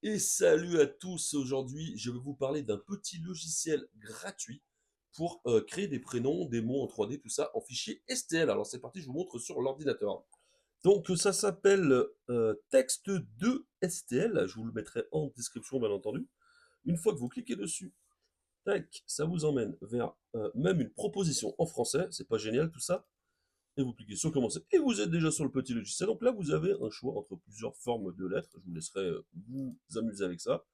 Et salut à tous, aujourd'hui je vais vous parler d'un petit logiciel gratuit pour créer des prénoms, des mots en 3D, tout ça en fichier STL. Alors c'est parti, je vous montre sur l'ordinateur. Donc ça s'appelle Text2 STL, je vous le mettrai en description bien entendu. Une fois que vous cliquez dessus, tac, ça vous emmène vers même une proposition en français, c'est pas génial tout ça, et vous cliquez sur commencer, et vous êtes déjà sur le petit logiciel. Donc là vous avez un choix entre plusieurs formes de lettres, je vous laisserai vous amuser avec ça.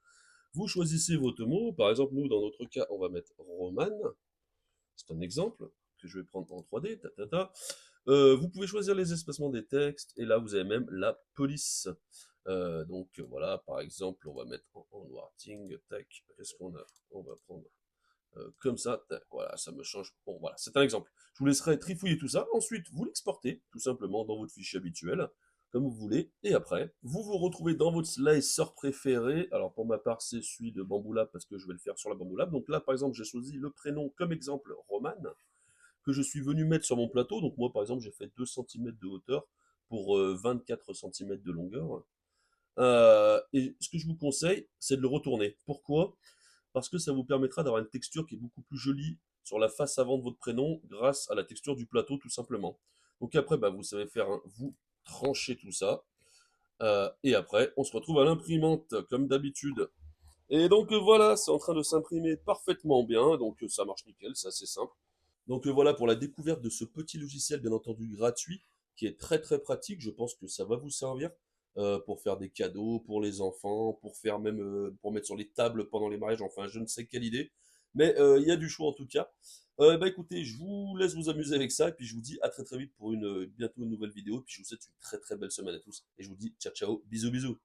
Vous choisissez votre mot. Par exemple, nous, dans notre cas, on va mettre Roman. C'est un exemple que je vais prendre en 3D. Vous pouvez choisir les espacements des textes. Et là, vous avez même la police. Voilà, par exemple, on va mettre en Warting. Tac, qu'est-ce qu'on a? On va prendre comme ça. Tac, voilà, ça me change. Bon, voilà, c'est un exemple. Je vous laisserai trifouiller tout ça. Ensuite, vous l'exportez tout simplement dans votre fichier habituel, comme vous voulez. Et après, vous vous retrouvez dans votre slicer préféré. Alors, pour ma part, c'est celui de Bamboo Lab parce que je vais le faire sur la Bamboo Lab. Donc là, par exemple, j'ai choisi le prénom comme exemple Roman que je suis venu mettre sur mon plateau. Donc moi, par exemple, j'ai fait 2 cm de hauteur pour 24 cm de longueur. Et ce que je vous conseille, c'est de le retourner. Pourquoi? Parce que ça vous permettra d'avoir une texture qui est beaucoup plus jolie sur la face avant de votre prénom grâce à la texture du plateau tout simplement. Donc après, bah, vous savez faire vous tranchez tout ça. Et après, on se retrouve à l'imprimante comme d'habitude. Et donc voilà, c'est en train de s'imprimer parfaitement bien, donc ça marche nickel, c'est assez simple. Donc voilà pour la découverte de ce petit logiciel, bien entendu gratuit, qui est très très pratique. Je pense que ça va vous servir pour faire des cadeaux pour les enfants, pour faire même pour mettre sur les tables pendant les mariages. Enfin, je ne sais quelle idée, mais il y a du choix en tout cas. Bah écoutez, je vous laisse vous amuser avec ça et puis je vous dis à très très vite pour une bientôt une nouvelle vidéo. Et puis je vous souhaite une très très belle semaine à tous et je vous dis ciao ciao, bisous bisous.